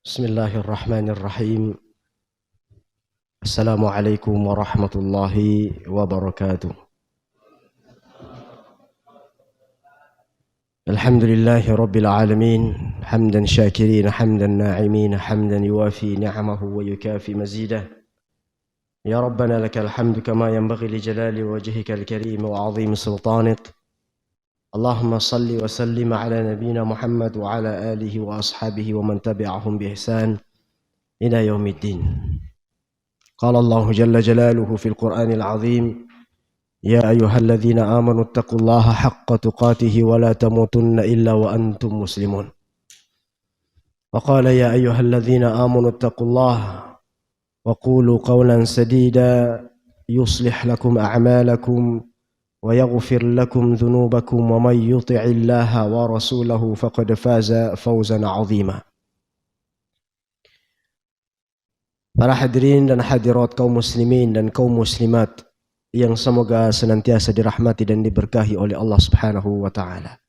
Bismillahirrahmanirrahim. Assalamualaikum warahmatullahi wabarakatuh. Alhamdulillahi rabbil alamin. Hamdan syakirin, hamdan na'imin, hamdan yuwafi ni'amahu wa yukafi mazidah. Ya Rabbana lakal hamdu kama yanbaghi li jalali wajhikal karim wa 'azimi sultanik. Allahumma salli wa sallim ala nabiyyina Muhammad wa ala alihi wa ashabihi wa man tabi'ahum bi ihsan ila yaumiddin. قال الله جل جلاله في القرآن العظيم يا أيها الذين آمنوا اتقوا الله حق تقاته ولا تموتن إلا وأنتم مسلمون. وقال يا أيها الذين آمنوا اتقوا الله وقولوا قولا سديدا يصلح لكم أعمالكم ويغفر لكم ذنوبكم ومن يطع الله ورسوله فقد فاز فوزا عظيما. Para hadirin dan hadirat kaum muslimin dan kaum muslimat yang semoga senantiasa dirahmati dan diberkahi oleh Allah Subhanahu wa taala.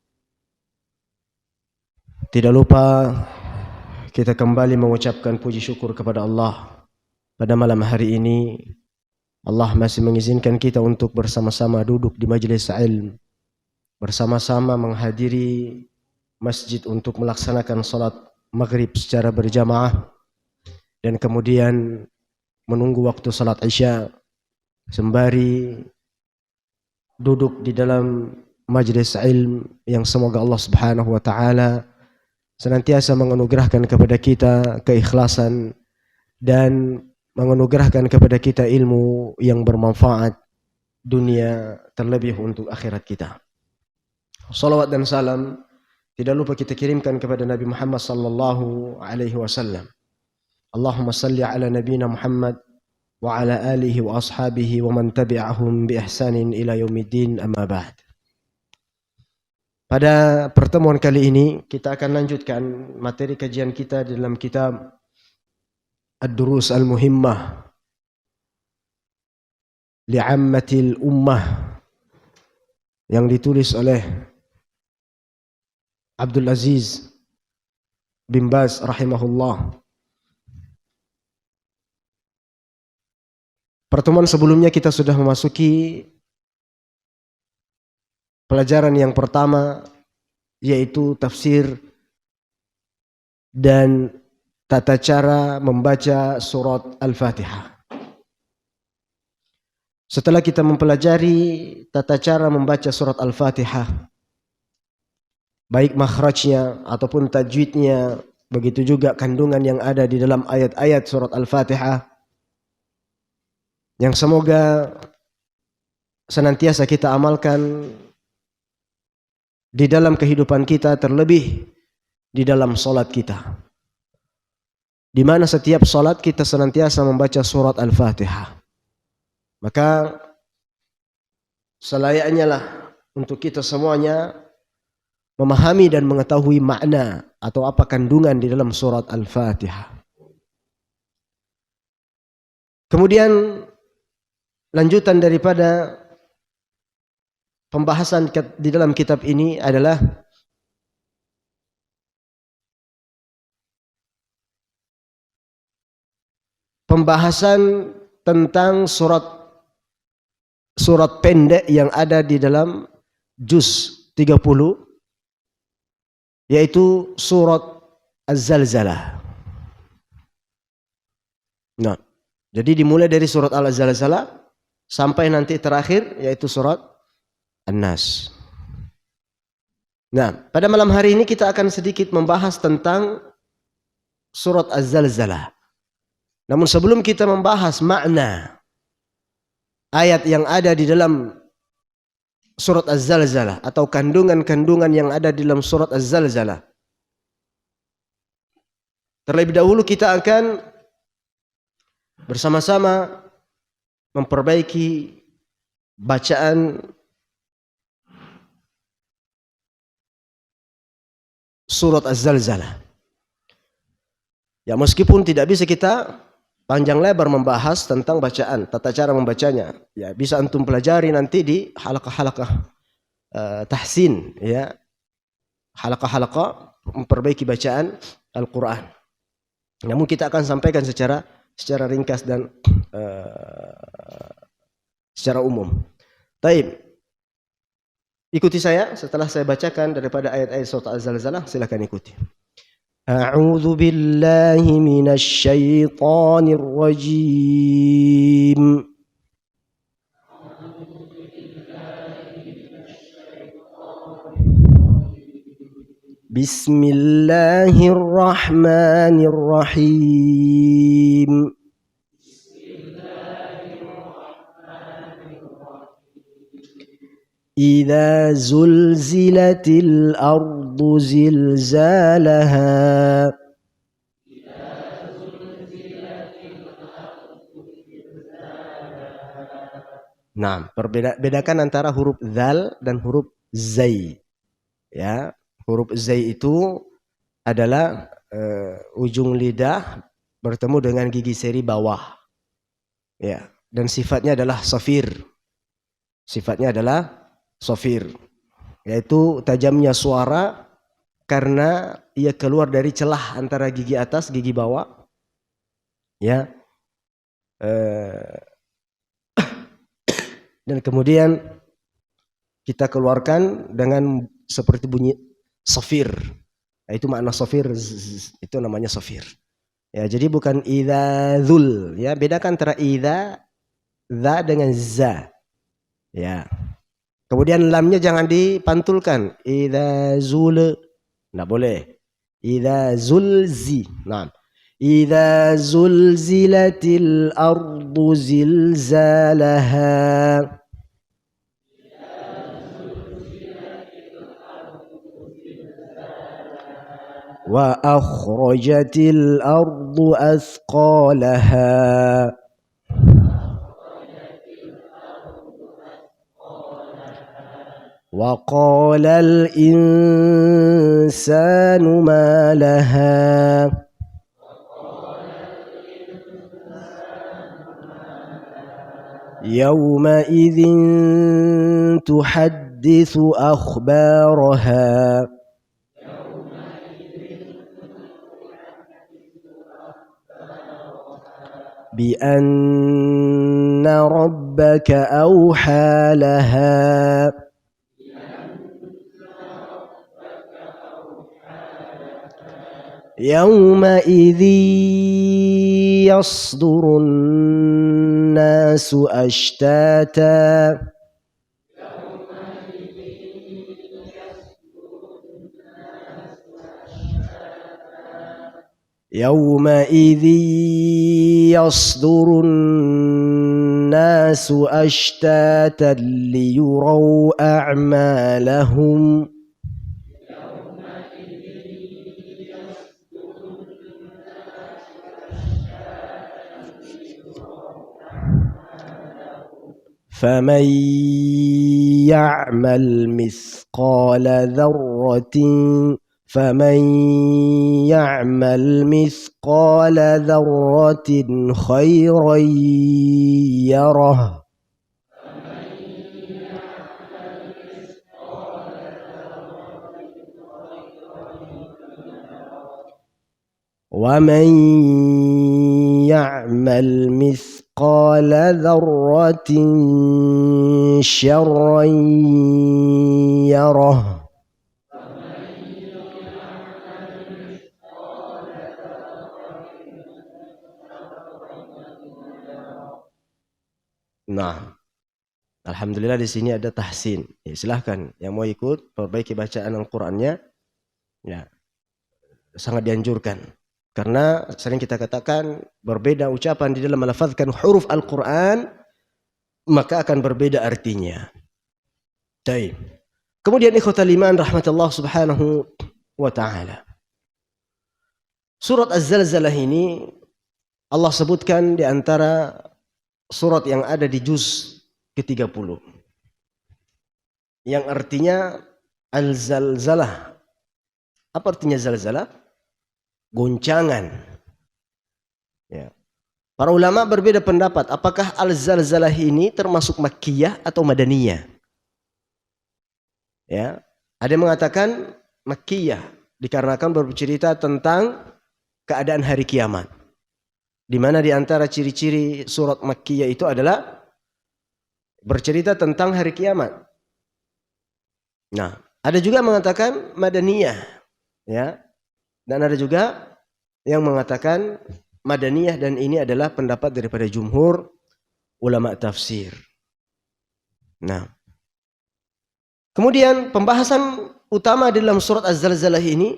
Tidak lupa kita kembali mengucapkan puji syukur kepada Allah. Pada malam hari ini Allah masih mengizinkan kita untuk bersama-sama duduk di majelis ilmu, bersama-sama menghadiri masjid untuk melaksanakan salat maghrib secara berjamaah, dan kemudian menunggu waktu salat isya sembari duduk di dalam majlis ilmu yang semoga Allah Subhanahu wa taala senantiasa menganugerahkan kepada kita keikhlasan dan menganugerahkan kepada kita ilmu yang bermanfaat dunia terlebih untuk akhirat kita. Salawat dan salam tidak lupa kita kirimkan kepada Nabi Muhammad sallallahu alaihi wasallam. Allahumma salli ala nabiyina Muhammad wa ala alihi wa ashabihi wa man tabi'ahum bi ihsanin ila yaumiddin, amma ba'd. Pada pertemuan kali ini kita akan lanjutkan materi kajian kita dalam kitab Ad-Durus Al-Muhimmah li'ammatil ummah yang ditulis oleh Abdul Aziz bin Baz rahimahullah. Pertemuan sebelumnya kita sudah memasuki pelajaran yang pertama, yaitu tafsir dan tata cara membaca surat Al-Fatihah. Setelah kita mempelajari tata cara membaca surat Al-Fatihah, baik makhrajnya ataupun tajwidnya, begitu juga kandungan yang ada di dalam ayat-ayat surat Al-Fatihah, yang semoga senantiasa kita amalkan di dalam kehidupan kita, terlebih di dalam salat kita, di mana setiap salat kita senantiasa membaca surat Al-Fatihah. Maka selayaknya lah untuk kita semuanya memahami dan mengetahui makna atau apa kandungan di dalam surat Al-Fatihah. Kemudian lanjutan daripada pembahasan di dalam kitab ini adalah pembahasan tentang surat pendek yang ada di dalam juz 30, yaitu surat Az-Zalzalah. Nah, jadi dimulai dari surat Al-Zalzalah sampai nanti terakhir yaitu surat An-Nas. Nah, pada malam hari ini kita akan sedikit membahas tentang surat Az-Zalzalah. Namun sebelum kita membahas makna ayat yang ada di dalam surat Az-Zalzalah atau kandungan-kandungan yang ada di dalam surat Az-Zalzalah, terlebih dahulu kita akan bersama-sama memperbaiki bacaan surat Az-Zalzalah. Ya, meskipun tidak bisa kita panjang lebar membahas tentang bacaan, tata cara membacanya. Ya, bisa antum pelajari nanti di halaqah-halaqah tahsin, ya. Halaqah-halaqah memperbaiki bacaan Al-Qur'an. Namun kita akan sampaikan secara ringkas dan secara umum. Baik. Ikuti saya setelah saya bacakan daripada ayat-ayat surat Az-Zalzalah, silakan ikuti. A'udzu billahi minasy syaithanir rajim. Bismillahirrahmanirrahim. إذا زلزلت الأرض زلزالها Nah, bedakan antara huruf zal dan huruf zai. Ya, huruf zai itu adalah ujung lidah bertemu dengan gigi seri bawah. Ya, dan sifatnya adalah safir. Sifatnya adalah safir, yaitu tajamnya suara karena ia keluar dari celah antara gigi atas gigi bawah. Ya. Dan kemudian kita keluarkan dengan seperti bunyi safir. Itu makna safir, itu namanya safir. Ya, jadi bukan idzul, ya, bedakan antara idza za dengan za. Ya. Kemudian lamnya jangan dipantulkan. Idza zul, enggak boleh. Idza zulzi. Naam. Idza zulzilatil ardu zilzalaha. Wa akhrajatil ardu athqalaha. وقال الإنسان ما لها يومئذ تحدث أخبارها بأن ربك أوحى لها يومئذ يصدر الناس أشتاتا يومئذ يصدر الناس أشتاتا ليروا أعمالهم فمن يعمل مثقال ذرة خيرا يره ومن يعمل مثقال ذرة شرا يره Nah, alhamdulillah di sini ada tahsin. Ya, silahkan yang mau ikut perbaiki bacaan Al-Qur'annya. Ya, sangat dianjurkan. Karena sering kita katakan berbeda ucapan di dalam melafazkan huruf Al-Qur'an, maka akan berbeda artinya. Baik. Kemudian ikhwatal iman rahmatullah subhanahu wa ta'ala. Surat Az-Zalzalah ini Allah sebutkan di antara surat yang ada di juz ke-30. Yang artinya Al-Zalzalah. Apa artinya zalzalah? Goncangan. Ya. Para ulama berbeda pendapat. Apakah Al-Zalzalah ini termasuk Makkiyah atau Madaniyah? Ya. Ada yang mengatakan Makkiyah. Dikarenakan bercerita tentang keadaan hari kiamat. Di mana di antara ciri-ciri surat Makkiyah itu adalah bercerita tentang hari kiamat. Nah, ada juga mengatakan Madaniyah, ya. Dan ada juga yang mengatakan Madaniyah, dan ini adalah pendapat daripada jumhur ulama tafsir. Nah, kemudian pembahasan utama dalam surat Az-Zalzalah ini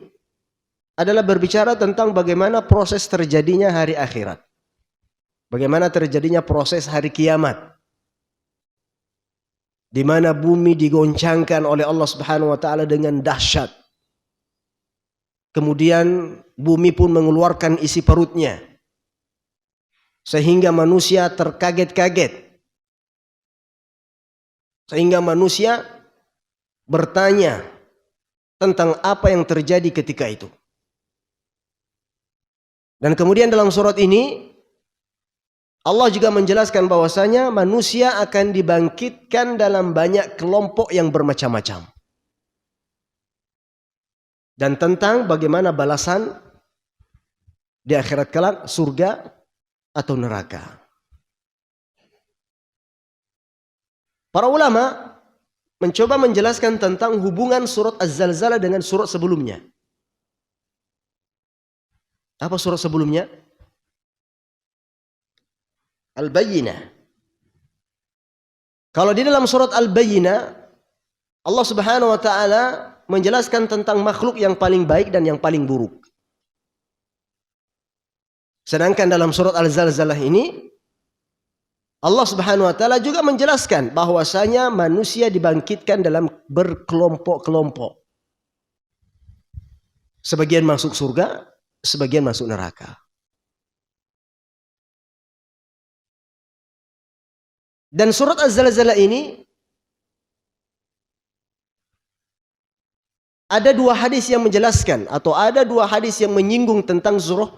adalah berbicara tentang bagaimana proses terjadinya hari akhirat. Bagaimana terjadinya proses hari kiamat. Di mana bumi digoncangkan oleh Allah Subhanahu wa taala dengan dahsyat. Kemudian bumi pun mengeluarkan isi perutnya. Sehingga manusia terkaget-kaget. Sehingga manusia bertanya tentang apa yang terjadi ketika itu. Dan kemudian dalam surat ini Allah juga menjelaskan bahwasanya manusia akan dibangkitkan dalam banyak kelompok yang bermacam-macam. Dan tentang bagaimana balasan di akhirat kelak, surga atau neraka. Para ulama mencoba menjelaskan tentang hubungan surat Az-Zalzalah dengan surat sebelumnya. Apa surat sebelumnya? Al-Bayyinah. Kalau di dalam surat Al-Bayyinah, Allah Subhanahu wa taala menjelaskan tentang makhluk yang paling baik dan yang paling buruk. Sedangkan dalam surat Al-Zalzalah ini Allah Subhanahu wa taala juga menjelaskan bahwasanya manusia dibangkitkan dalam berkelompok-kelompok. Sebagian masuk surga, sebagian masuk neraka. Dan surat Az-Zalzalah ini ada dua hadis yang menjelaskan, atau ada dua hadis yang menyinggung tentang surah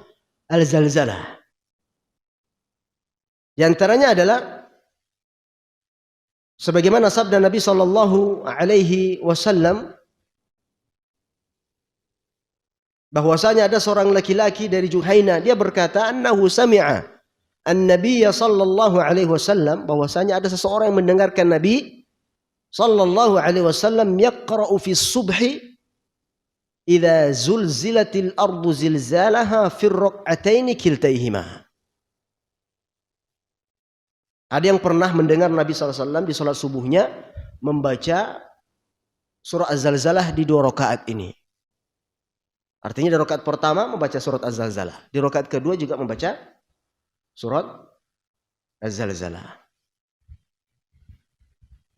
Al-Zalzalah. Di antaranya adalah sebagaimana sabda Nabi sallallahu alaihi wasallam bahwasanya ada seorang laki-laki dari Juhaina, dia berkata annahu sami'a an-nabiy sallallahu alaihi wasallam, bahwasanya ada seseorang yang mendengarkan Nabi sallallahu alaihi wasallam yaqra'u fi subhi idza zulzilatil ardu zilzalaha fi ar-rak'atayn kiltaihima. Ada yang pernah mendengar Nabi SAW di salat subuhnya membaca surah Az-Zalzalah di 2 rakaat ini. Artinya di rakaat pertama membaca surat Az-Zalzalah, di rakaat kedua juga membaca surat Az-Zalzalah.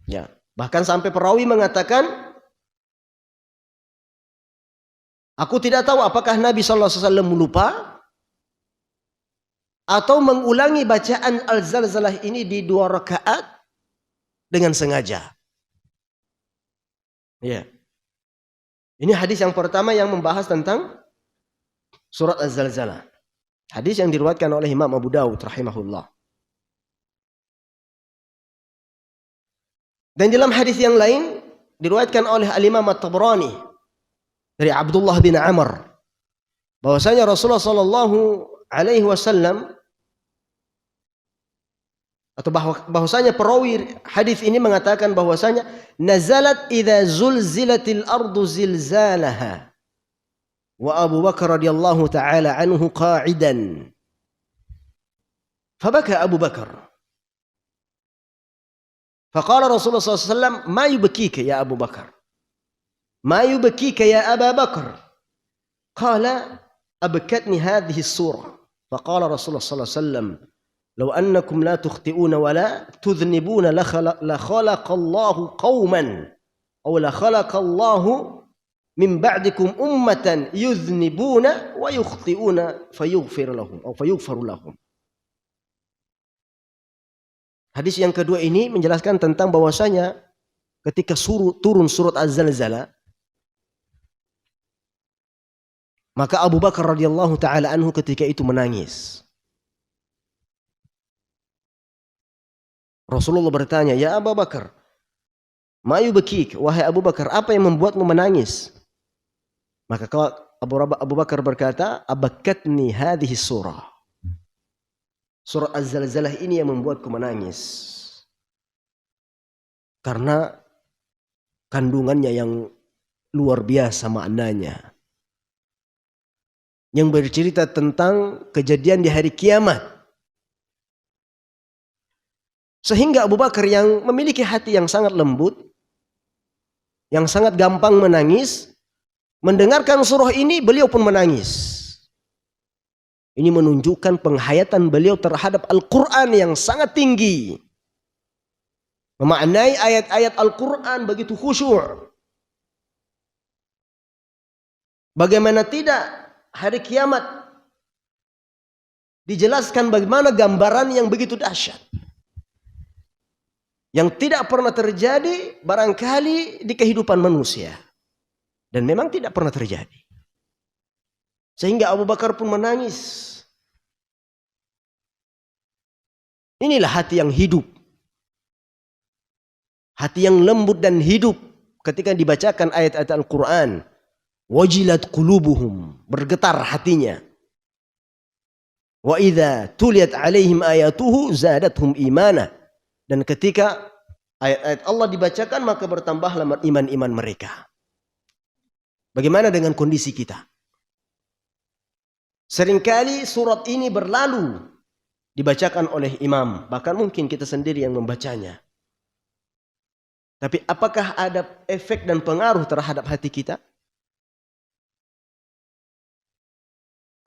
Ya, bahkan sampai perawi mengatakan, aku tidak tahu apakah Nabi SAW lupa atau mengulangi bacaan Al-Zalzalah ini di 2 rakaat dengan sengaja. Ya. Ini hadis yang pertama yang membahas tentang surat Az-Zalzalah. Hadis yang diriwayatkan oleh Imam Abu Dawud rahimahullah. Dan dalam hadis yang lain diriwayatkan oleh Al-Imam At-Tabrani dari Abdullah bin Amr bahwasanya Rasulullah sallallahu alaihi wasallam, atau bahwasanya perawi hadis ini mengatakan bahwasanya nazalat idza zulzilatil ardu zilzalaha wa Abu Bakar radhiyallahu taala anhu qa'idan fabaka Abu Bakar faqala Rasulullah sallallahu alaihi wasallam ma yubkika ya Abu Bakar ma yubkika ya Aba Bakar qala abkatni hadhihi as-surah faqala Rasulullah sallallahu alaihi wasallam لو أنكم لا تخطئون ولا تذنبون لخلق الله قوما أو لخلق الله من بعدكم أمة يذنبون ويخطئون فيغفر لهم أو فيغفر لهم. Hadis yang kedua ini menjelaskan tentang bahwasanya ketika turun surat Az-Zalzalah, maka Abu Bakar radhiyallahu taala anhu ketika itu menangis. Rasulullah bertanya, "Ya Abu Bakar, ma yubkik, wahai Abu Bakar, apa yang membuatmu menangis?" Maka Abu Bakar berkata, abakatni hadhihi surah. Surah Az-Zalzalah ini yang membuatku menangis. Karena kandungannya yang luar biasa maknanya. Yang bercerita tentang kejadian di hari kiamat. Sehingga Abu Bakar yang memiliki hati yang sangat lembut, yang sangat gampang menangis, mendengarkan surah ini beliau pun menangis. Ini menunjukkan penghayatan beliau terhadap Al-Quran yang sangat tinggi. Memaknai ayat-ayat Al-Quran begitu khusyuk. Bagaimana tidak hari kiamat dijelaskan bagaimana gambaran yang begitu dahsyat. Yang tidak pernah terjadi barangkali di kehidupan manusia. Dan memang tidak pernah terjadi. Sehingga Abu Bakar pun menangis. Inilah hati yang hidup. Hati yang lembut dan hidup ketika dibacakan ayat-ayat Al-Quran. Wajilat qulubuhum. Bergetar hatinya. Wa idza tuliyat alaihim ayatuhu zadathum imana. Dan ketika ayat-ayat Allah dibacakan maka bertambahlah iman-iman mereka. Bagaimana dengan kondisi kita? Seringkali surat ini berlalu dibacakan oleh imam, bahkan mungkin kita sendiri yang membacanya. Tapi apakah ada efek dan pengaruh terhadap hati kita?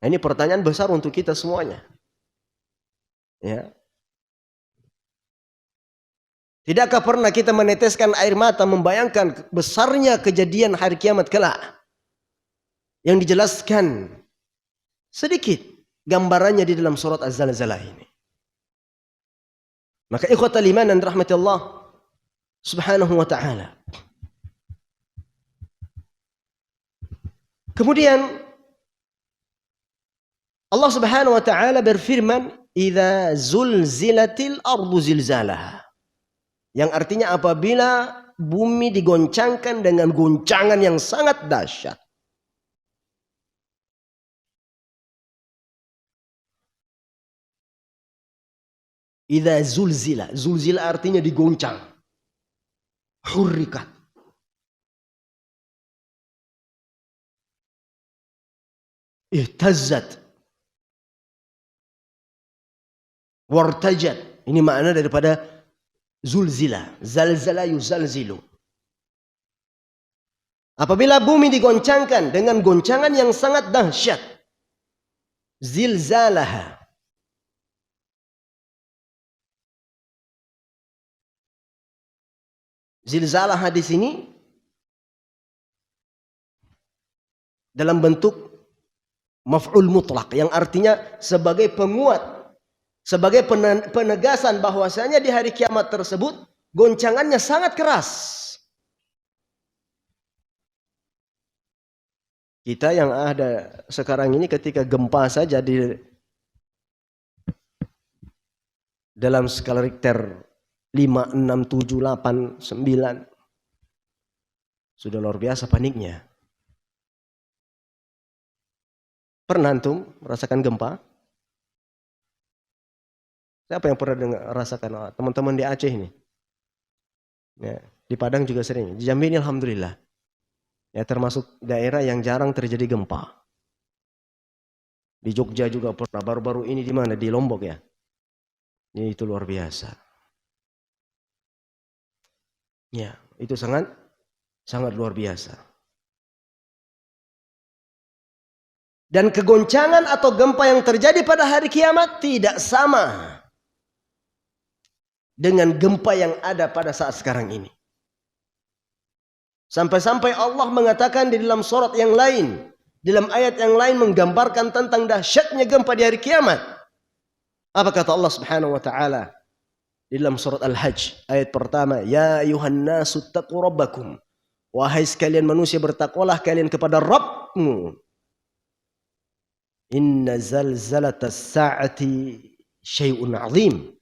Nah, ini pertanyaan besar untuk kita semuanya. Ya. Tidakkah pernah kita meneteskan air mata membayangkan besarnya kejadian hari kiamat kelak? Yang dijelaskan sedikit gambarannya di dalam surat Az-Zalzalah ini. Maka ikhwatal iman dan rahmati Allah subhanahu wa ta'ala. Kemudian Allah subhanahu wa ta'ala berfirman, idza zulzilatil ardu zilzalaha. Yang artinya apabila bumi digoncangkan dengan goncangan yang sangat dahsyat. Idza zulzila. Zulzila artinya digoncang. Hurrikat. Ihtazzat. Wartajat. Ini makna daripada zulzila. Zalzala yuzalzilu. Apabila bumi digoncangkan dengan goncangan yang sangat dahsyat. Zilzalaha. Zilzalah di sini dalam bentuk maf'ul mutlak yang artinya sebagai penguat, sebagai penegasan bahwasanya di hari kiamat tersebut goncangannya sangat keras. Kita yang ada sekarang ini ketika gempa saja di dalam skala Richter 5, 6, 7, 8, 9. Sudah luar biasa paniknya. Pernah antum merasakan gempa? Siapa yang pernah rasakan? Teman-teman di Aceh ini. Ya, di Padang juga sering. Di Jambi ini alhamdulillah. Ya, termasuk daerah yang jarang terjadi gempa. Di Jogja juga pernah. Baru-baru ini di mana? Di Lombok ya. Ya, itu luar biasa. Ya, itu sangat luar biasa. Dan kegoncangan atau gempa yang terjadi pada hari kiamat tidak sama dengan gempa yang ada pada saat sekarang ini. Sampai-sampai Allah mengatakan di dalam surat yang lain, dalam ayat yang lain menggambarkan tentang dahsyatnya gempa di hari kiamat. Apa kata Allah Subhanahu wa taala? Di dalam surat Al-Hajj ayat pertama, ya ayuhan nasu taqu rabbakum. Wahai sekalian manusia, bertakwalah kalian kepada Rabbmu. Inna zalzalatas sa'ati syai'un 'azim.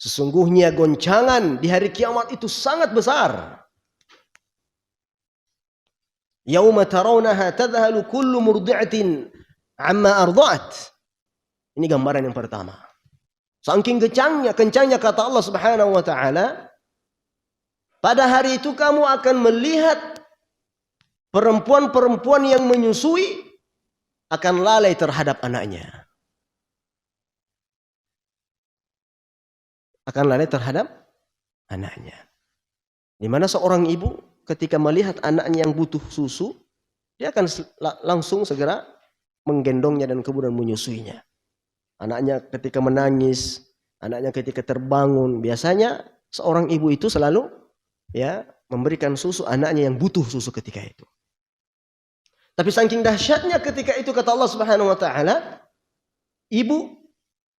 Sesungguhnya goncangan di hari kiamat itu sangat besar. Yauma tarawnaha tadhhalu kullu murdi'atin amma arda'at. Ini gambaran yang pertama. Saking kencangnya kata Allah Subhanahu wa taala, pada hari itu kamu akan melihat perempuan-perempuan yang menyusui akan lalai terhadap anaknya. Akan lalai terhadap anaknya. Di mana seorang ibu ketika melihat anaknya yang butuh susu, dia akan langsung segera menggendongnya dan kemudian menyusuinya. Anaknya ketika menangis, anaknya ketika terbangun, biasanya seorang ibu itu selalu memberikan susu anaknya yang butuh susu ketika itu. Tapi saking dahsyatnya ketika itu kata Allah Subhanahu wa taala, ibu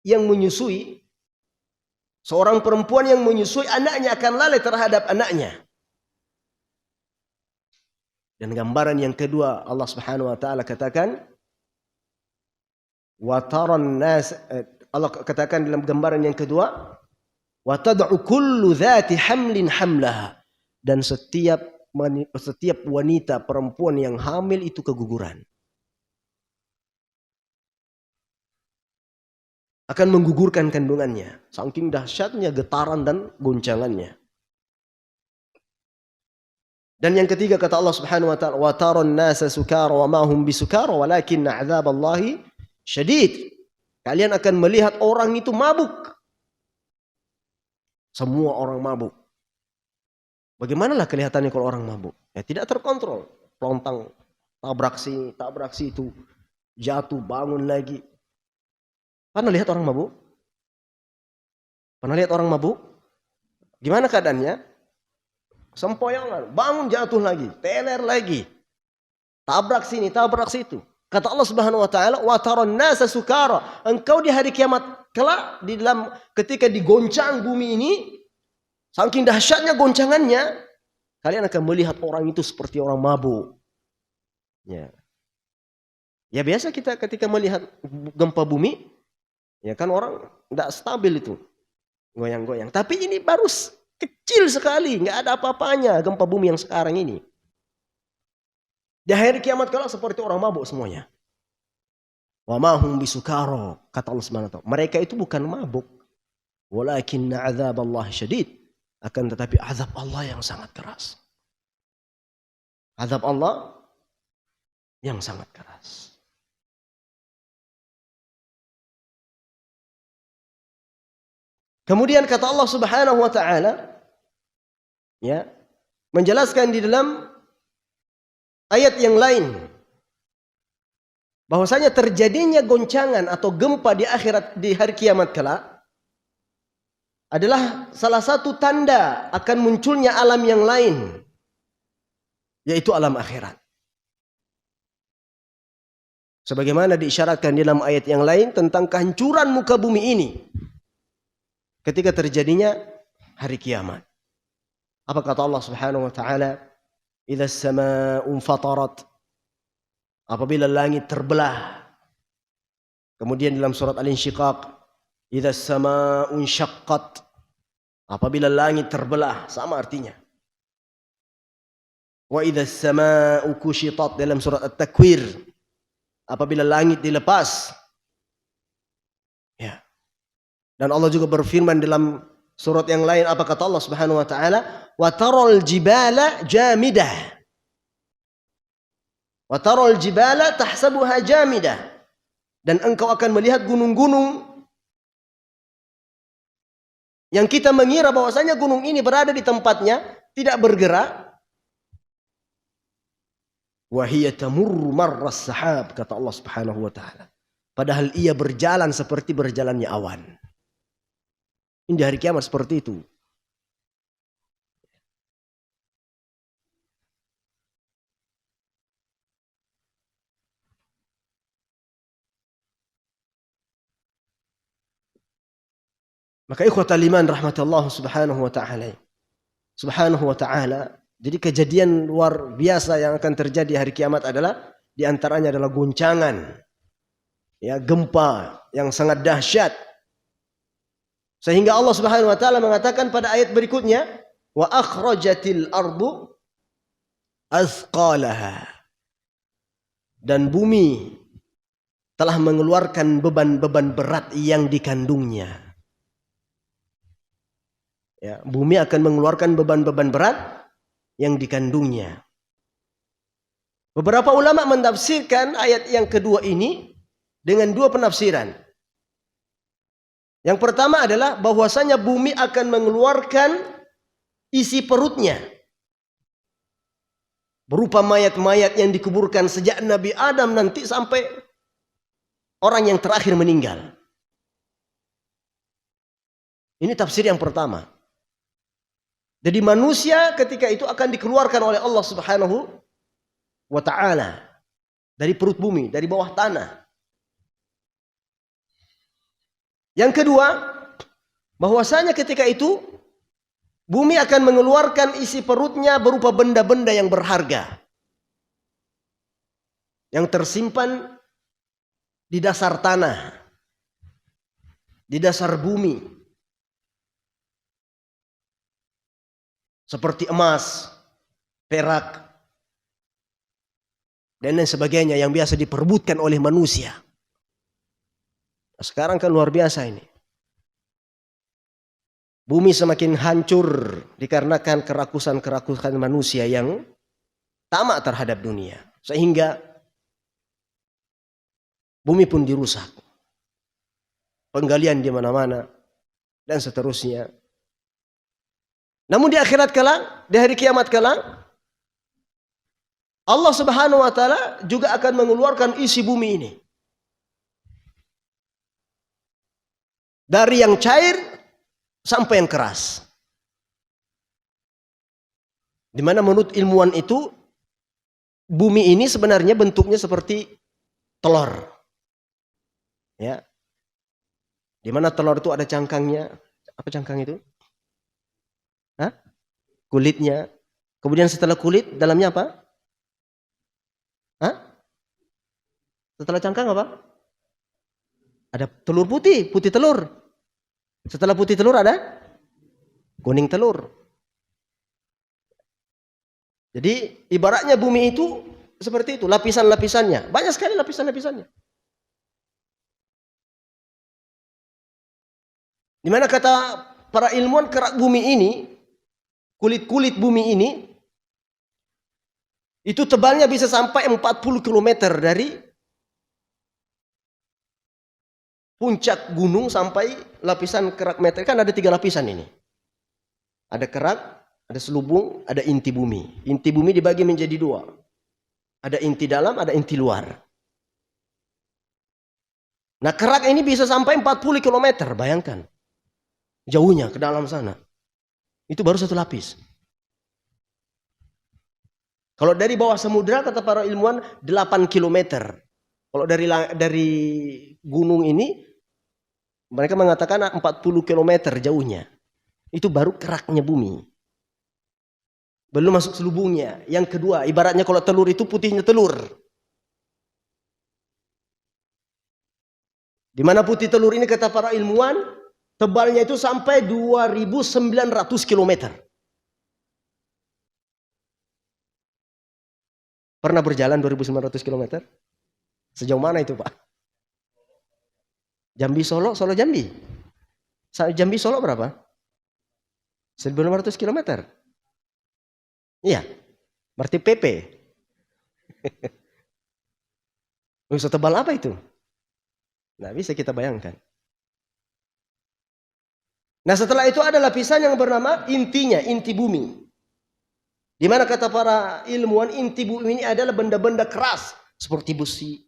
yang menyusui, seorang perempuan yang menyusui anaknya akan lalai terhadap anaknya. Dan gambaran yang kedua Allah Subhanahu wa taala katakan, wa taran nas, Allah katakan dalam gambaran yang kedua, wa tad'u kullu dhati hamlin hamlaha, dan setiap wanita perempuan yang hamil itu keguguran. Akan menggugurkan kandungannya. Saking dahsyatnya getaran dan goncangannya. Dan yang ketiga kata Allah Subhanahu wa taala, wa taran nasa sukara wa ma hum bisukara walakin 'adzaballahi syadid. Kalian akan melihat orang itu mabuk. Semua orang mabuk. Bagaimanalah kelihatannya kalau orang mabuk? Ya tidak terkontrol. Pelontang, tabrak situ, jatuh, bangun lagi. Pernah lihat orang mabuk? Pernah lihat orang mabuk? Gimana keadaannya? Sempoyongan, bangun jatuh lagi, teler lagi. Tabrak sini, tabrak situ. Kata Allah Subhanahu wa taala, wa taran nasa sukara. Engkau di hari kiamat kelak di dalam ketika digoncang bumi ini, saking dahsyatnya goncangannya, kalian akan melihat orang itu seperti orang mabuk. Ya biasa kita ketika melihat gempa bumi, ya kan orang tidak stabil itu, goyang-goyang. Tapi ini baru kecil sekali, nggak ada apa-apanya gempa bumi yang sekarang ini. Di hari kiamat kelak seperti orang mabuk semuanya. Wa ma hum bisukara, kata Allah Subhanahu wa taala. Mereka itu bukan mabuk, walakinna 'adzaballahi syadid. Akan tetapi azab Allah yang sangat keras. Azab Allah yang sangat keras. Kemudian kata Allah Subhanahu wa taala, menjelaskan di dalam ayat yang lain bahwasanya terjadinya goncangan atau gempa di akhirat di hari kiamat kelak adalah salah satu tanda akan munculnya alam yang lain, yaitu alam akhirat. Sebagaimana diisyaratkan dalam ayat yang lain tentang kehancuran muka bumi ini ketika terjadinya hari kiamat. Apa kata Allah Subhanahu wa taala? Idza as-samaa'u fatarat. Apabila langit terbelah. Kemudian dalam surat Al-Insyiqaq, idza as-samaa'u syaqqat. Apabila langit terbelah, sama artinya. Wa idza as-samaa'u kushitat dalam surat At-Takwir. Apabila langit dilepas. Ya. Dan Allah juga berfirman dalam surat yang lain, apa kata Allah Subhanahu wa taala? Wa taral jibala jamidah. Wa taral jibala tahsabuha jamidah. Dan engkau akan melihat gunung-gunung yang kita mengira bahwasanya gunung ini berada di tempatnya, tidak bergerak. Wa hiya tamurru marras sahab, kata Allah Subhanahu wa taala. Padahal ia berjalan seperti berjalannya awan. Ini di hari kiamat seperti itu. Maka ikhwatal iman rahmatullah subhanahu wa ta'ala. Subhanahu wa ta'ala. Jadi kejadian luar biasa yang akan terjadi hari kiamat adalah diantaranya adalah goncangan. Ya, gempa yang sangat dahsyat. Sehingga Allah Subhanahu wa taala mengatakan pada ayat berikutnya, wa akhrajatil ardu azqalaha. dan bumi telah mengeluarkan beban-beban berat yang dikandungnya. Ya, bumi akan mengeluarkan beban-beban berat yang dikandungnya. Beberapa ulama menafsirkan ayat yang kedua ini dengan dua penafsiran. Yang pertama adalah bahwasanya bumi akan mengeluarkan isi perutnya berupa mayat-mayat yang dikuburkan sejak Nabi Adam nanti sampai orang yang terakhir meninggal. Ini tafsir yang pertama. Jadi manusia ketika itu akan dikeluarkan oleh Allah Subhanahu wa ta'ala dari perut bumi, dari bawah tanah. Yang kedua, bahwasanya ketika itu bumi akan mengeluarkan isi perutnya berupa benda-benda yang berharga yang tersimpan di dasar tanah, di dasar bumi. Seperti emas, perak, dan lain sebagainya yang biasa diperebutkan oleh manusia. Sekarang kan luar biasa ini. Bumi semakin hancur dikarenakan kerakusan-kerakusan manusia yang tamak terhadap dunia. Sehingga bumi pun dirusak. Penggalian di mana-mana dan seterusnya. Namun di akhirat kelak, di hari kiamat kelak, Allah Subhanahu wa ta'ala juga akan mengeluarkan isi bumi ini. Dari yang cair sampai yang keras. Di mana menurut ilmuwan itu, bumi ini sebenarnya bentuknya seperti telur. Ya. Di mana telur itu ada cangkangnya. Apa cangkang itu? Hah? Kulitnya. Kemudian setelah kulit, dalamnya apa? Hah? Setelah cangkang apa? Ada telur putih, putih telur. Setelah putih telur ada kuning telur. Jadi ibaratnya bumi itu seperti itu, lapisan-lapisannya. Banyak sekali lapisan-lapisannya. Di mana kata para ilmuwan, kerak bumi ini, kulit-kulit bumi ini, itu tebalnya bisa sampai 40 km dari puncak gunung sampai lapisan kerak meter. Kan ada 3 lapisan ini. Ada kerak, ada selubung, ada inti bumi. Inti bumi dibagi menjadi 2. Ada inti dalam, ada inti luar. Nah kerak ini bisa sampai 40 km, bayangkan. Jauhnya ke dalam sana. Itu baru 1 lapis. Kalau dari bawah samudra kata para ilmuwan 8 km. Kalau dari gunung ini mereka mengatakan 40 km jauhnya. Itu baru keraknya bumi. Belum masuk selubungnya. Yang kedua, ibaratnya kalau telur itu putihnya telur. Di mana putih telur ini kata para ilmuwan, tebalnya itu sampai 2.900 km. Pernah berjalan 2.900 km? Sejauh mana itu, Pak? Jambi Solo, Solo Jambi. Jambi Solo berapa? 1.500 km. Iya. Berarti PP. Setebal apa itu? Nah, bisa kita bayangkan. Nah, setelah itu ada lapisan yang bernama intinya, inti bumi. Di mana kata para ilmuwan, inti bumi ini adalah benda-benda keras seperti besi.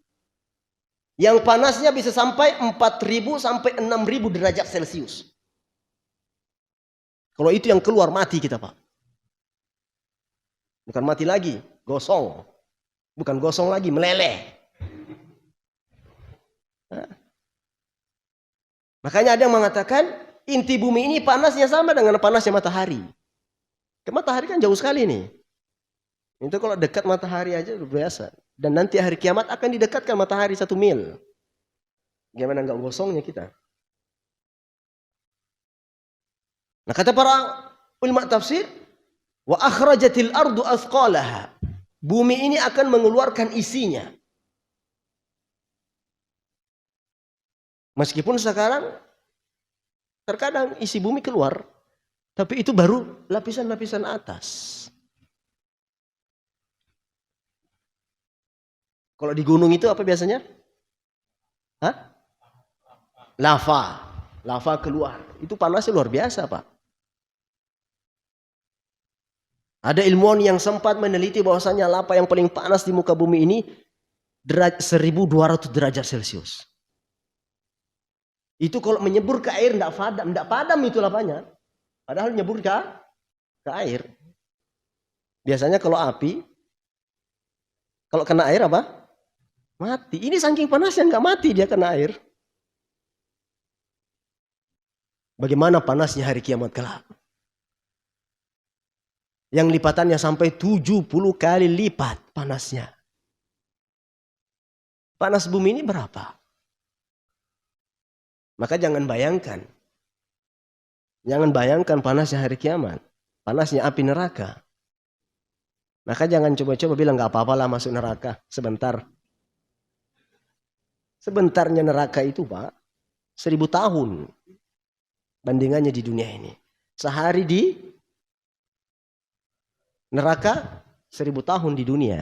Yang panasnya bisa sampai 4.000 sampai 6.000 derajat Celcius. Kalau itu yang keluar, mati kita, Pak. Bukan mati lagi, gosong. Bukan gosong lagi, meleleh. Nah. Makanya ada yang mengatakan inti bumi ini panasnya sama dengan panasnya matahari. Matahari kan jauh sekali nih. Itu kalau dekat matahari aja udah biasa. Dan nanti hari kiamat akan didekatkan matahari 1 mil. Gimana enggak gosongnya kita? Nah kata para ulama tafsir, wa akhrajatil ardu athqalaha. Bumi ini akan mengeluarkan isinya. Meskipun sekarang terkadang isi bumi keluar, tapi itu baru lapisan-lapisan atas. Kalau di gunung itu apa biasanya? Hah? Lava. Lava keluar. Itu panasnya luar biasa, Pak. Ada ilmuwan yang sempat meneliti bahwasanya lava yang paling panas di muka bumi ini 1200 derajat Celcius. Itu kalau menyebur ke air tidak padam itu lavanya. Padahal nyebur ke air. Biasanya kalau api, kalau kena air apa? Mati. Ini saking panasnya nggak mati dia kena air. Bagaimana panasnya hari kiamat kelak? Yang lipatannya sampai 70 kali lipat panasnya. Panas bumi ini berapa? Maka jangan bayangkan. Jangan bayangkan panasnya hari kiamat. Panasnya api neraka. Maka jangan coba-coba bilang gak apa-apa lah masuk neraka. Sebentar. Sebentarnya neraka itu Pak. 1000 tahun. Bandingannya di dunia ini. Sehari di neraka 1000 tahun di dunia.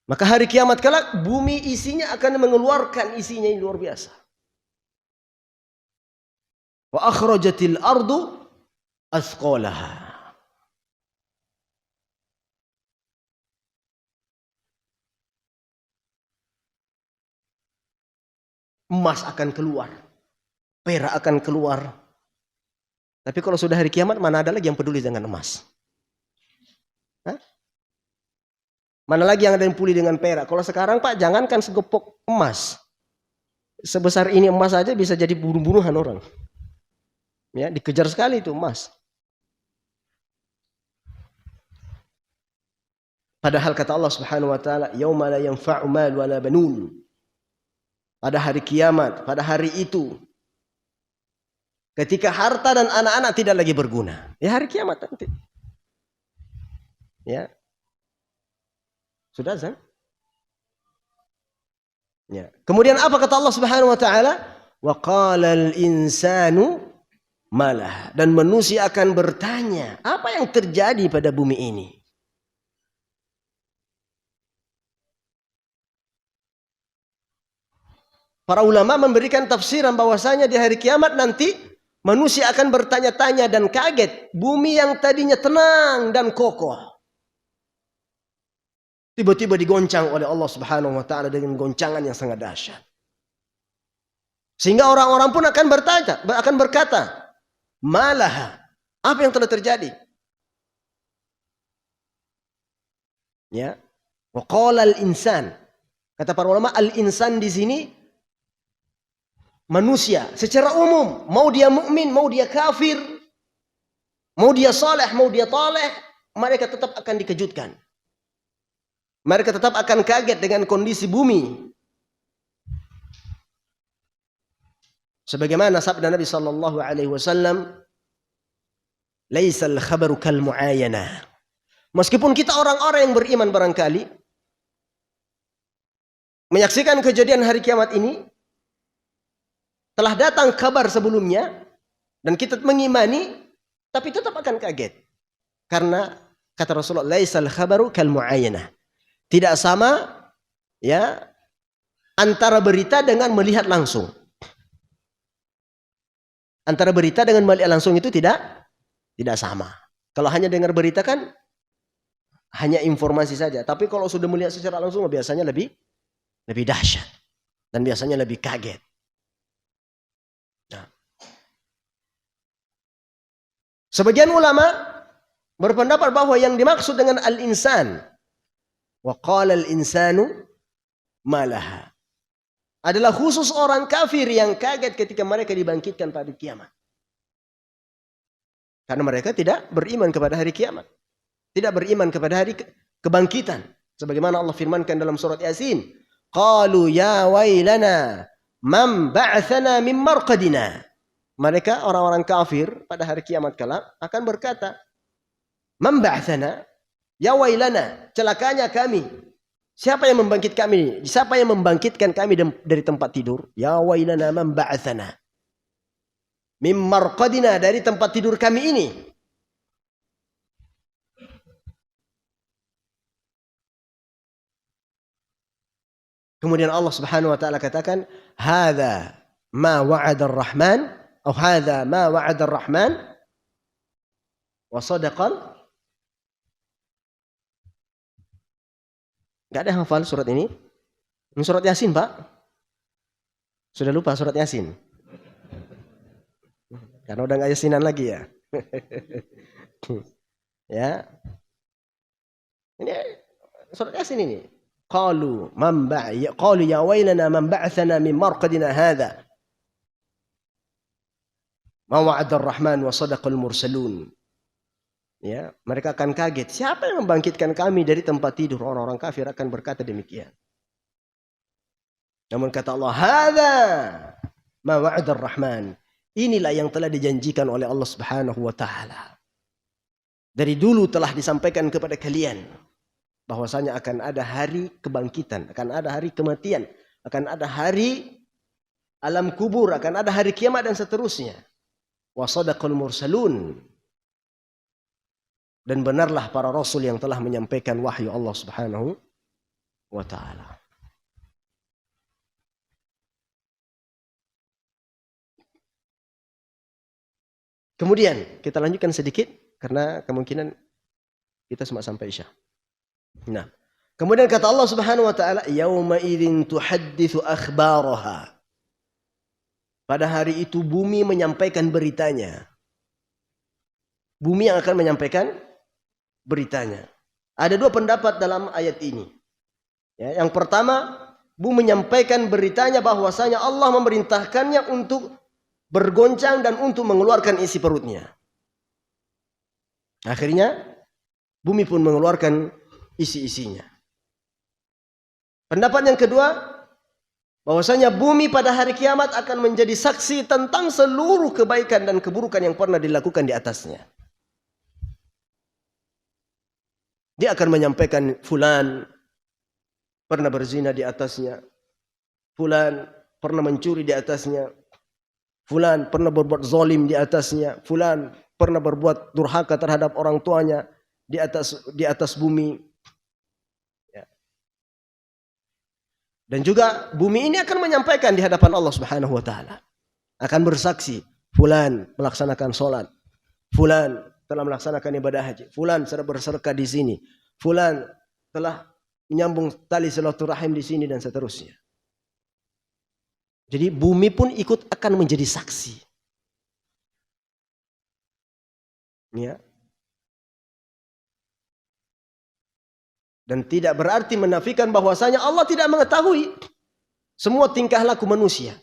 Maka hari kiamat kelak bumi isinya akan mengeluarkan isinya yang luar biasa. Wa akhrajatil ardu asqalaha. Emas akan keluar. Perak akan keluar. Tapi kalau sudah hari kiamat mana ada lagi yang peduli dengan emas? Hah? Mana lagi yang ada yang peduli dengan perak? Kalau sekarang Pak jangankan segepok emas. Sebesar ini emas saja bisa jadi bunuh-bunuhan orang. Ya, dikejar sekali itu emas. Padahal kata Allah Subhanahu wa taala, "Yauma la yanfa'u mal wala banun." Pada hari kiamat, pada hari itu ketika harta dan anak-anak tidak lagi berguna. Ya hari kiamat nanti. Ya. Sudah, Zan? Ya. Kemudian apa kata Allah Subhanahu wa taala? Wa qala al-insanu malah, dan manusia akan bertanya, apa yang terjadi pada bumi ini? Para ulama memberikan tafsiran bahwasanya di hari kiamat nanti manusia akan bertanya-tanya dan kaget. Bumi yang tadinya tenang dan kokoh tiba-tiba digoncang oleh Allah Subhanahu wa taala dengan goncangan yang sangat dahsyat. Sehingga orang-orang pun akan berkata, "Malah, apa yang telah terjadi?" Ya. Wa qala al-insan. Kata para ulama, al-insan di sini manusia secara umum, mau dia mukmin, mau dia kafir, mau dia saleh, mau dia taleh, mereka tetap akan dikejutkan. Mereka tetap akan kaget dengan kondisi bumi. Sebagaimana sabda Nabi sallallahu alaihi wasallam, "Laisal khabaru kal muayyanah." Meskipun kita orang-orang yang beriman barangkali menyaksikan kejadian hari kiamat ini, telah datang kabar sebelumnya dan kita mengimani, tapi tetap akan kaget. Karena kata Rasulullah, "Laisal khabaru kal muayyanah." Tidak sama ya antara berita dengan melihat langsung. Antara berita dengan melihat langsung itu tidak sama. Kalau hanya dengar berita kan hanya informasi saja, tapi kalau sudah melihat secara langsung biasanya lebih dahsyat dan biasanya lebih kaget. Nah. Sebagian ulama berpendapat bahwa yang dimaksud dengan al-insan wa qala al-insanu malaha adalah khusus orang kafir yang kaget ketika mereka dibangkitkan pada kiamat. Karena mereka tidak beriman kepada hari kiamat. Tidak beriman kepada hari kebangkitan. Sebagaimana Allah firmankan dalam surat Yasin, qalu ya wailana man ba'athana min marqadina. Mereka orang-orang kafir pada hari kiamat kelak akan berkata, man ba'athana, ya wailana, celakanya kami. Siapa yang membangkitkan kami? Siapa yang membangkitkan kami dari tempat tidur? Ya wailana man ba'atsana mim marqadina, dari tempat tidur kami ini. Kemudian Allah Subhanahu wa taala katakan, "Hadza ma wa'ada ar-Rahman," atau "Hadza ma wa'ada ar-Rahman wa sadaqal." Enggak ada yang hafal surat ini? Ini surat Yasin, Pak. Sudah lupa surat Yasin? Karena udah enggak Yasinan lagi ya. Ya. Ini surat Yasin ini. Qalu ya wailana man ba'athana min marqadina hadza. Ma wa'ada ar-Rahman wa sadaqal mursalun. Ya, mereka akan kaget. Siapa yang membangkitkan kami dari tempat tidur? Orang-orang kafir akan berkata demikian. Namun kata Allah, "Hadza ma wa'ada ar-Rahman." Inilah yang telah dijanjikan oleh Allah Subhanahu wa taala. Dari dulu telah disampaikan kepada kalian bahwasanya akan ada hari kebangkitan, akan ada hari kematian, akan ada hari alam kubur, akan ada hari kiamat dan seterusnya. Wa sadaqal mursalun. Dan benarlah para rasul yang telah menyampaikan wahyu Allah Subhanahu wa taala. Kemudian kita lanjutkan sedikit karena kemungkinan kita cuma sampai Isya. Nah, kemudian kata Allah Subhanahu wa taala, "Yauma idzin tuhadditsu akhbaraha." Pada hari itu bumi menyampaikan beritanya. Bumi yang akan menyampaikan beritanya. Ada dua pendapat dalam ayat ini. Ya, yang pertama, bumi menyampaikan beritanya bahwasanya Allah memerintahkannya untuk bergoncang dan untuk mengeluarkan isi perutnya. Akhirnya bumi pun mengeluarkan isi-isinya. Pendapat yang kedua, bahwasanya bumi pada hari kiamat akan menjadi saksi tentang seluruh kebaikan dan keburukan yang pernah dilakukan di atasnya. Dia akan menyampaikan fulan pernah berzina di atasnya, fulan pernah mencuri di atasnya, fulan pernah berbuat zalim di atasnya, fulan pernah berbuat durhaka terhadap orang tuanya di atas bumi. Ya. Dan juga bumi ini akan menyampaikan di hadapan Allah Subhanahu wa taala. Akan bersaksi, fulan melaksanakan salat, fulan telah melaksanakan ibadah haji, fulan sedang bersedekah di sini, fulan telah menyambung tali silaturahim di sini dan seterusnya. Jadi bumi pun ikut akan menjadi saksi. Ya. Dan tidak berarti menafikan bahwasanya Allah tidak mengetahui semua tingkah laku manusia.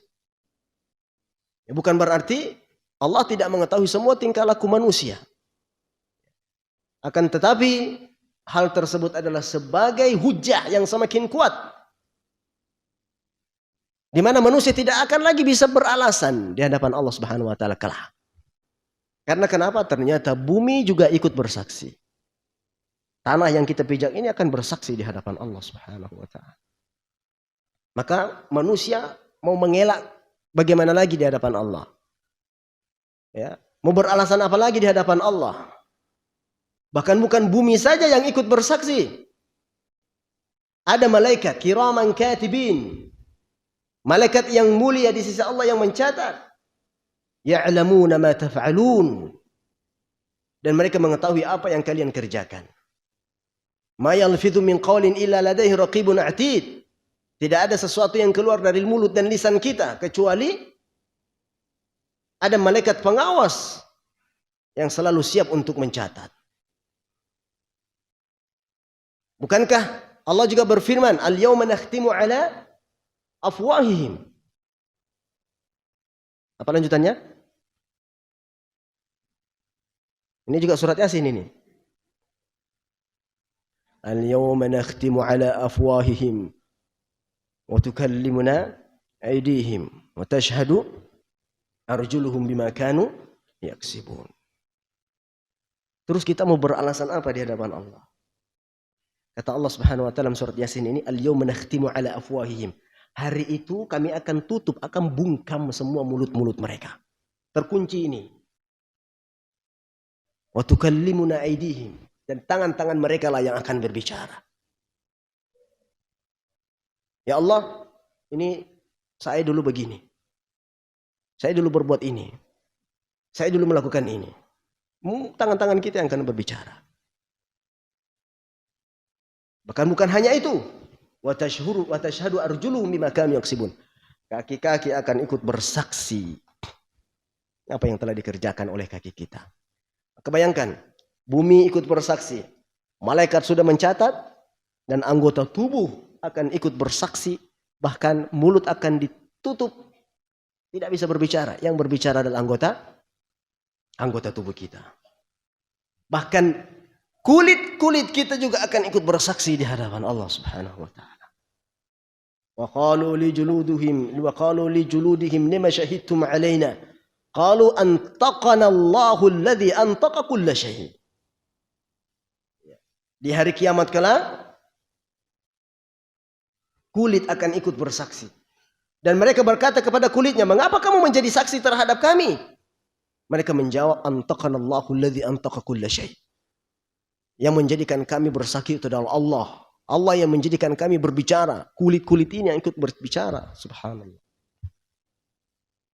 Ya, bukan berarti Allah tidak mengetahui semua tingkah laku manusia. Akan tetapi hal tersebut adalah sebagai hujah yang semakin kuat, di mana manusia tidak akan lagi bisa beralasan di hadapan Allah Subhanahu wa taala kelak. Karena kenapa? Ternyata bumi juga ikut bersaksi. Tanah yang kita pijak ini akan bersaksi di hadapan Allah Subhanahu wa taala. Maka manusia mau mengelak bagaimana lagi di hadapan Allah? Ya, mau beralasan apa lagi di hadapan Allah? Bahkan bukan bumi saja yang ikut bersaksi. Ada malaikat kiraman katibin. Malaikat yang mulia di sisi Allah yang mencatat. Ya'lamuna ma taf'alun. Dan mereka mengetahui apa yang kalian kerjakan. Ma yalfidhu min qawlin illa ladaihi raqibun atid. Tidak ada sesuatu yang keluar dari mulut dan lisan kita kecuali ada malaikat pengawas yang selalu siap untuk mencatat. Bukankah Allah juga berfirman, "Al-yawma nakhtimu ala afwahihim." Apa lanjutannya? Ini juga surat Yasin ini. Al-yawma nakhtimu ala afwahihim wa tukallimuna aydihim wa tashhadu arjuluhum bima kanu yaksibun. Terus kita mau beralasan apa di hadapan Allah? Kata Allah Subhanahu wa taala dalam surat Yasin ini, "Al-yauma nakhtimu ala afwahihim." Hari itu kami akan tutup, akan bungkam semua mulut-mulut mereka. Terkunci ini. Wa tukallimuna aydihim, dan tangan-tangan mereka lah yang akan berbicara. Ya Allah, ini saya dulu begini. Saya dulu berbuat ini. Saya dulu melakukan ini. Tangan-tangan kita yang akan berbicara. Bahkan bukan hanya itu. Wa tashhadu arjuluhum bima kanu yaksibun. Kaki-kaki akan ikut bersaksi apa yang telah dikerjakan oleh kaki kita. Kebayangkan, bumi ikut bersaksi. Malaikat sudah mencatat dan anggota tubuh akan ikut bersaksi, bahkan mulut akan ditutup. Tidak bisa berbicara. Yang berbicara adalah anggota tubuh kita. Bahkan kulit kita juga akan ikut bersaksi di hadapan Allah Subhanahu wa taala. Wa qalu li juludihim lima syahidtum alaina? Qalu antaqana Allahu alladhi antaqa kulla syai'. Di hari kiamat kala kulit akan ikut bersaksi. Dan mereka berkata kepada kulitnya, "Mengapa kamu menjadi saksi terhadap kami?" Mereka menjawab, "Antaqana Allahu alladhi antaqa kulla syai'." Yang menjadikan kami bersaksi itu adalah Allah. Allah yang menjadikan kami berbicara. Kulit-kulit ini yang ikut berbicara. Subhanallah.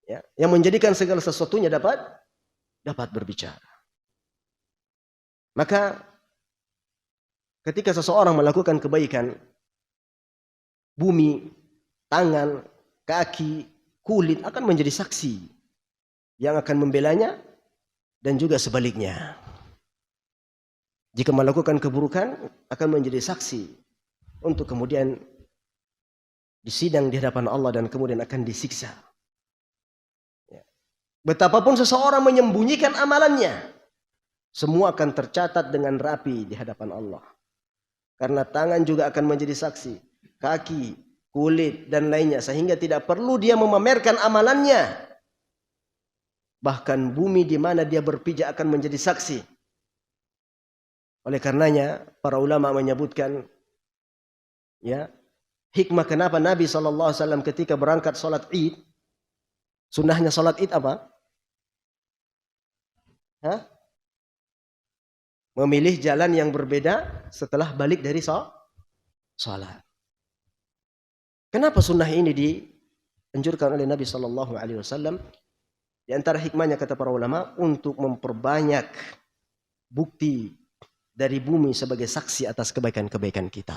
Ya, yang menjadikan segala sesuatunya dapat berbicara. Maka ketika seseorang melakukan kebaikan, bumi, tangan, kaki, kulit akan menjadi saksi yang akan membelanya, dan juga sebaliknya. Jika melakukan keburukan akan menjadi saksi untuk kemudian disidang di hadapan Allah dan kemudian akan disiksa. Betapapun seseorang menyembunyikan amalannya, semua akan tercatat dengan rapi di hadapan Allah. Karena tangan juga akan menjadi saksi, kaki, kulit, dan lainnya. Sehingga tidak perlu dia memamerkan amalannya. Bahkan bumi di mana dia berpijak akan menjadi saksi. Oleh karenanya, para ulama menyebutkan, ya, hikmah kenapa Nabi SAW ketika berangkat sholat Id, sunnahnya sholat Id apa? Memilih jalan yang berbeda setelah balik dari sholat. Kenapa sunnah ini dianjurkan oleh Nabi SAW? Di antara hikmahnya kata para ulama, untuk memperbanyak bukti dari bumi sebagai saksi atas kebaikan-kebaikan kita.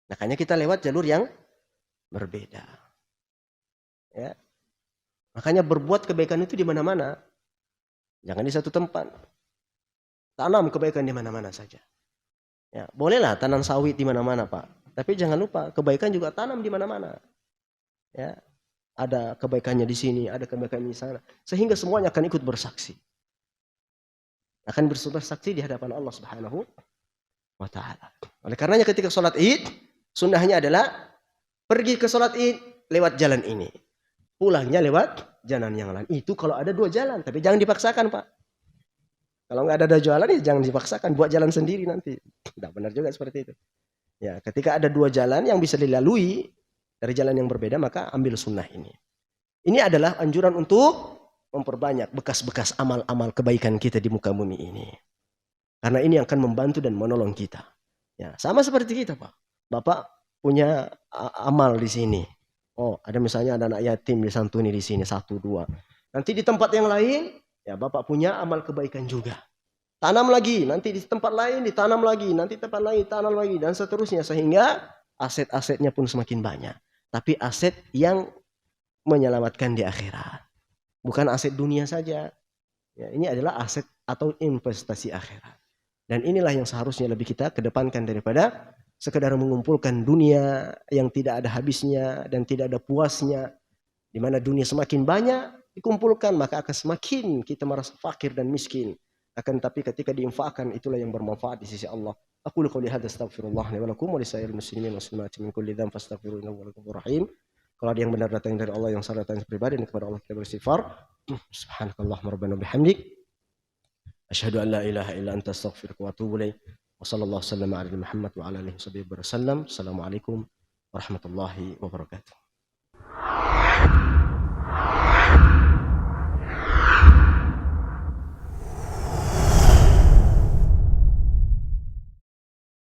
Makanya kita lewat jalur yang berbeda. Ya. Makanya berbuat kebaikan itu di mana-mana. Jangan di satu tempat. Tanam kebaikan di mana-mana saja. Ya, bolehlah tanam sawit di mana-mana, Pak. Tapi jangan lupa kebaikan juga tanam di mana-mana. Ya. Ada kebaikannya di sini, ada kebaikannya di sana. Sehingga semuanya akan ikut bersaksi. Akan bersaksi di hadapan Allah Subhanahu wa taala. Oleh karenanya ketika sholat Id, sunnahnya adalah pergi ke sholat Id lewat jalan ini. Pulangnya lewat jalan yang lain. Itu kalau ada dua jalan, tapi jangan dipaksakan, Pak. Kalau nggak ada jalan ya jangan dipaksakan, buat jalan sendiri nanti. Tidak benar juga seperti itu. Ya, ketika ada dua jalan yang bisa dilalui dari jalan yang berbeda, maka ambil sunnah ini. Ini adalah anjuran untuk memperbanyak bekas-bekas amal-amal kebaikan kita di muka bumi ini. Karena ini akan membantu dan menolong kita. Ya, sama seperti kita, Pak. Bapak punya amal di sini. Oh, ada misalnya ada anak yatim disantuni di sini 1, 2. Nanti di tempat yang lain, ya Bapak punya amal kebaikan juga. Tanam lagi, nanti di tempat lain ditanam lagi, nanti tempat lain tanam lagi, dan seterusnya. Sehingga aset-asetnya pun semakin banyak. Tapi aset yang menyelamatkan di akhirat. Bukan aset dunia saja. Ya, ini adalah aset atau investasi akhirat. Dan inilah yang seharusnya lebih kita kedepankan daripada sekedar mengumpulkan dunia yang tidak ada habisnya dan tidak ada puasnya. Di mana dunia semakin banyak dikumpulkan, maka akan semakin kita merasa fakir dan miskin. Akan tapi ketika diinfakkan, itulah yang bermanfaat di sisi Allah. Aku qouli hadza astaghfirullah li wa lakum wa lisa'iril muslimin muslimat min kulli dzamb fastaghfiruhu innahu huwal ghafurur rahim. Kalau ada yang benar datang dari Allah, yang salah datang pribadi, dan kepada Allah kita beristighfar. Subhanakallahumma rabbana bihamdik, asyhadu an la ilaha illa anta astaghfiruka wa atubu ilaik. Wassallallahu wasallam ala Muhammad wa ala alihi wasallam. Assalamualaikum warahmatullahi wabarakatuh.